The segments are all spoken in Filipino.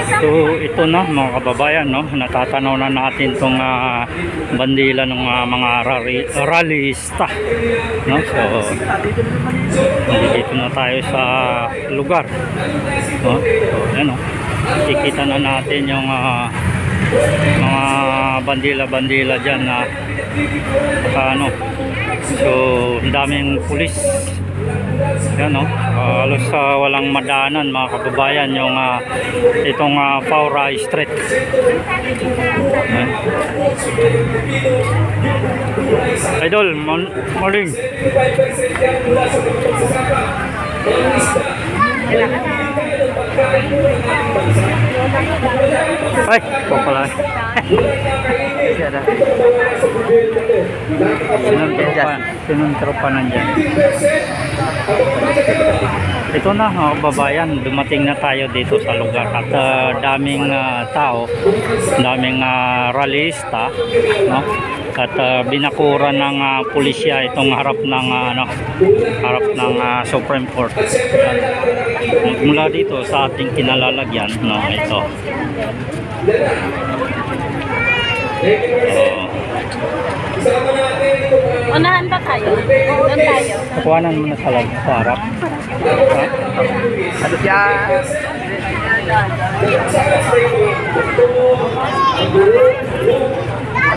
So ito na mga kababayan, no, natatanaw na natin tong bandila ng mga rallyista, no. So dito na tayo sa lugar, no. So yan, no, kikita na natin yung mga bandila-bandila dyan na ano. So ang daming pulis. Yan, no, halos walang madaanan mga kababayan yung itong Paura Street. Yan. Idol, morning. Ay, pala. Sinong tropa nandyan? Ito na mga kababayan, dumating na tayo dito sa lugar at daming tao, daming rallyista, no? At binakura ng pulisya itong harap ng Supreme Court. Mula dito sa ating kinalalagyan, no, ito. Unahan ba tayo? Doon tayo. Kukuhanan mo na sa harap. Ano siya?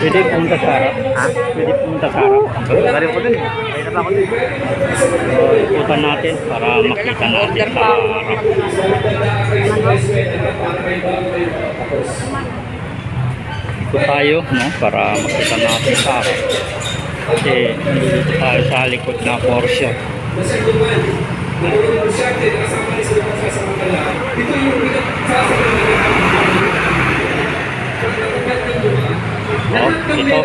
Pwede pumunta sa harap? Ha? Pwede pumunta sa harap? Galing ko dun. Ayun na pa ako dun. Ikutan natin para makita natin sa harap. Ikot tayo, no, para makita natin sa harap. Kasi dito tayo sa likod na portion. Oh, ito.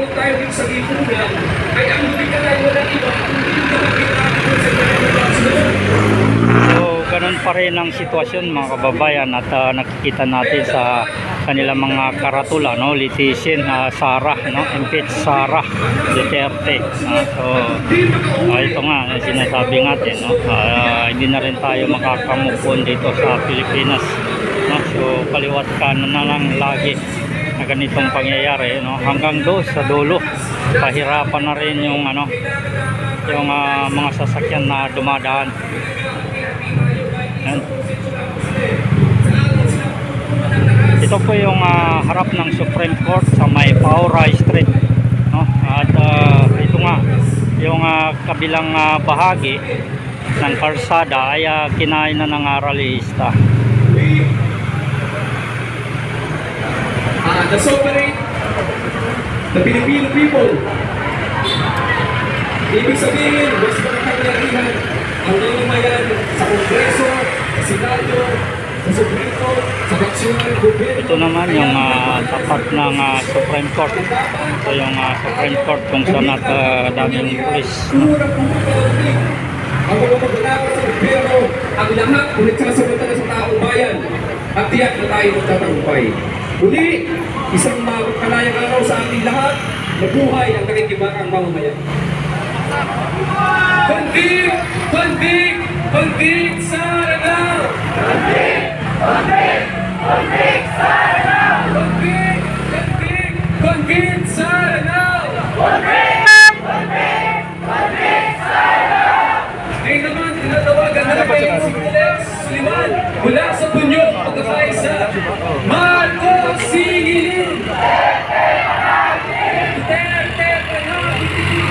So, ganun pa rin ang sitwasyon mga kababayan at nakikita natin sa kanilang mga karatula, no, litisin Sara, no, impeach Sara Duterte. So ito nga sinasabi natin, no, hindi na rin tayo makakamupon dito sa Pilipinas, no. So kaliwat kanan na lang lagi na ganitong pangyayari, no, hanggang doon sa dulo pahirapan na rin yung yung mga sasakyan na dumadaan. Yan. Ito po yung harap ng Supreme Court sa may Paura Street, no? At ito nga yung kabilang bahagi ng kalsada ay kinain na ng rallyista. The sovereign, the Filipino people. Ibig sabihin, mas makapangyarihan ang namamayan sa Kongreso, sa Senado, sa Supreme Court, sa nasyonal gobyerno. Ito naman yung tapat ng Supreme Court. Ito yung Supreme Court kung saan daming pulis. Ang mga pagkakataon sa gobyerno, ang lahat ulit sasagutan sa taong bayan at tiyak na tayo magtatagumpay. Muli, isang makalayang araw sa ating lahat, mabuhay ang nakikibarang mamamayan. Convict! Convict! Convict Sara! Convict! Convict! Convict Sara! Convict! Convict! Convict Sara! Convict! Convict! Convict Sara! Ngayon naman, tinatawagan na kayo si Alex Liman mula sa Punyong Pagkakaisa. Marcos Singilin! Duterte Panagin!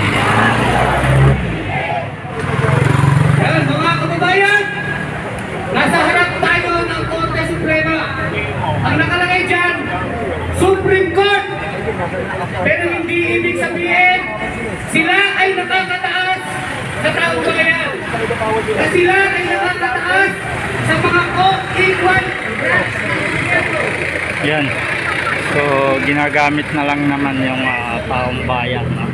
Yan, mga kababayan, nasa harap tayo ng Korte Suprema. Ang nakalagay dyan, Supreme Court. Pero hindi ibig sabihin, sila ay nakakataas sa taong bayan. Na sila ay nakakataas sa mga equal rights. Yan. So ginagamit na lang naman yung taong bayan, no?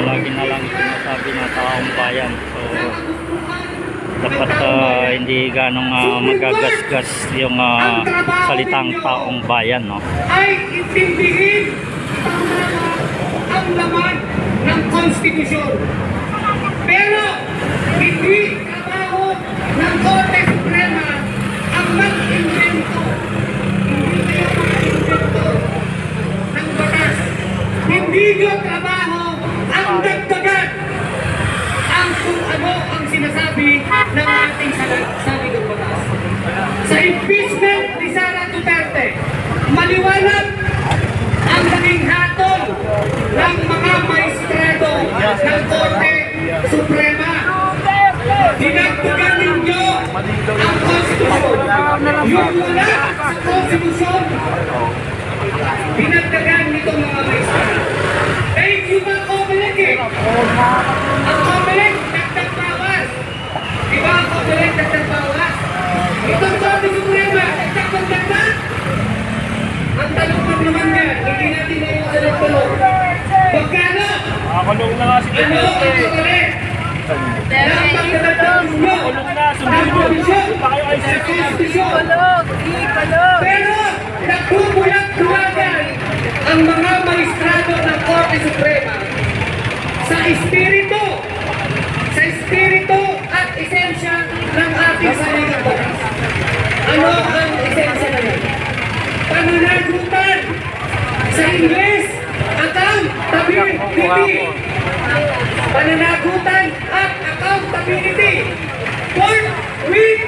Lagi na lang sinasabi na taong bayan. So dapat hindi ganong magagasgas yung salitang taong bayan, no? Ay intindihin ang laman ng konstitusyon. Pero hindi trabaho ng Korte Suprema ang mag-invento yung wala sa konstitusyon, pinagdagan nitong mga maestro. Thank you mga Comelec eh. Ang Comelec, dagdag bawas. Diba ang Comelec, dagdag bawas? Itong Korte Suprema, dagdag. Ang tanong lang naman yan, hindi natin na yung talong-talong. Magkano? Kulong na nga si Ano ang Comelec? Dapat nadagdag nyo ang provisyon sa konstitusyon. Pero nagbubulag-bulagan ang mga maestrado ng Korte Suprema sa espiritu at esensya ng ating saligang batas. Ano ang esensya na yan? Pananagutan sa Ingles, accountability. Pananagutan at accountability. Forthwith,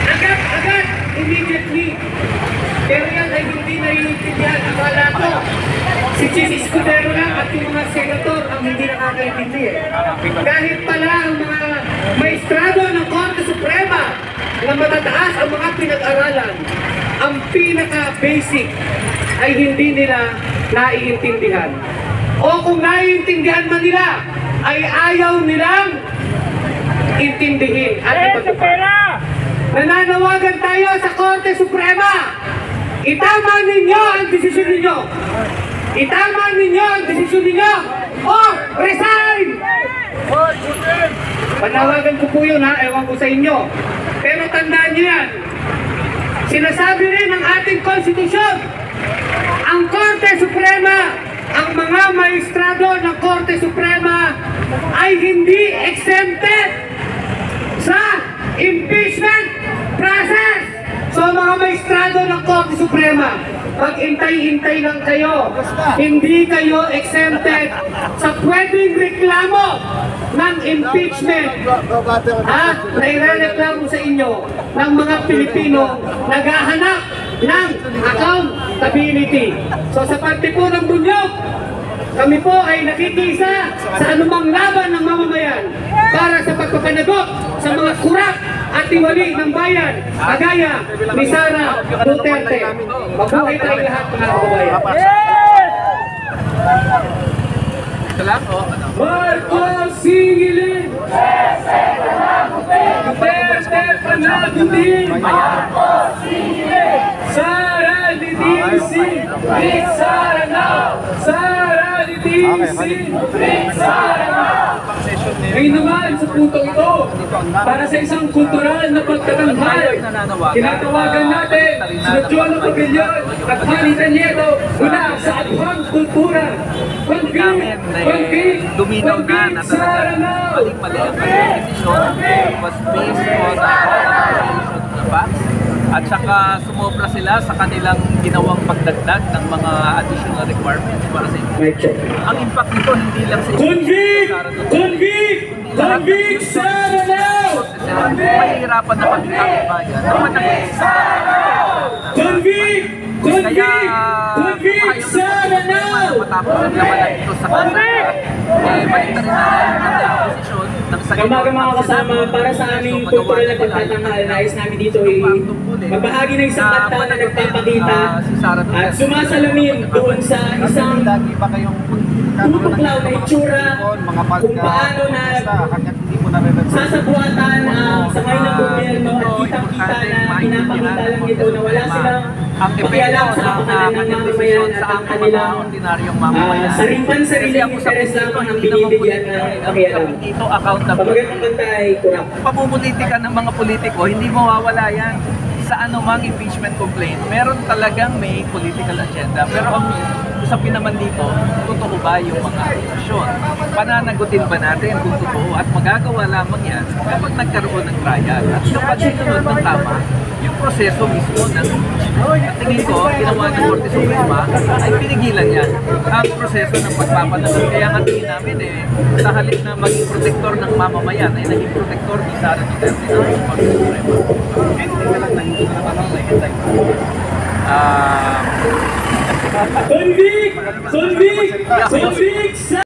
agad-agad, immediately. Pero yan ay hindi naiintindihan. Akala ko, si Chief Escudero lang at yung mga senator ang hindi nakakaintindi eh. Kahit pala ang mga maestrado ng Korte Suprema na matataas ang mga pinag-aralan, ang pinaka-basic ay hindi nila naiintindihan. O kung naiintindihan man nila, ay ayaw nilang intindihin at ipatupad. Nananawagan tayo sa Korte Suprema. Itama ninyo ang desisyon ninyo. Itama ninyo ang desisyon ninyo. O resign! Panawagan ko po yun ha, ewan ko sa inyo. Pero tandaan nyo yan. Sinasabi rin ng ating konstitusyon, ang Korte Suprema, ang mga maestrado ng Korte Suprema ay hindi exempted sa impeachment process. So mga maestrado ng Korte Suprema, pag-intay-intay lang kayo, hindi kayo exempted sa pwedeng reklamo ng impeachment na irereklamo sa inyo ng mga Pilipino naghahanap ng accountability. So sa parte po ng Bunyog, kami po ay nakikisa sa anumang laban ng mamamayan para sa pagpapanagot sa mga kurap at tiwali ng bayan, kagaya ni Sara Duterte. Mabuhay tayo lahat mga kababayan. Marcos singilin! Duterte panagutin! Marcos singilin! Sara litisin! Big Sara now! Sara litisin! Big Sara now! Ngayon naman sa punto ito, para sa isang kultural na pagtatanghal, tinatawagan natin si Jolo Pagilyon at Juanita Nieto mula sa Abuhang Kultura. Duminaw na talaga maling-mali ang desisyon was based on the facts at saka sumobra sila sa kanilang ginawang pagdagdag ng mga additional requirements para sa inyo. Ang impact nito hindi lang sa Convict Sara now! mahihirapan na pagkita ng bayan na manangin sa Convict Sara now! matapos ang labanan ito sa kanila, balik na rin natin ang posisyon ng Kamaga mga kasama, para sa aming kultural na pagtatanghal, nais namin dito ay magbahagi ng isang kanta na nagpapakita at sumasalamin doon sa isang tutuklaw na itsura kung paano na sasabuatan ang sangay ng gobyerno at kitang-kita na pinapakita lang ito na wala silang pakialam sa kapakanan ng mamamayan at ang kanilang sariling interes lamang ang binibigyan ng pakialam. Pamagat ng kanta ay kurap. Pamumulitika ng mga politiko, hindi mawawala yan. Sa anumang impeachment complaint, meron talagang may political agenda. Pero ang usapin naman dito, totoo ba yung mga akusasyon? Pananagutin ba natin kung totoo at magagawa lamang yan kapag nagkaroon ng trial at kapag sinunod ng tama yung proseso mismo ng impeachment. At tingin ko, ginawa ng Korte Suprema ay pinigilan yan ang proseso ng pagpapanagot. Kaya nga tingin namin sa halip na maging protektor ng mamamayan ay naging protektor ni Sara Duterte ng Korte Suprema. And hindi ka lang nahihintay na nakakahintay. Convict!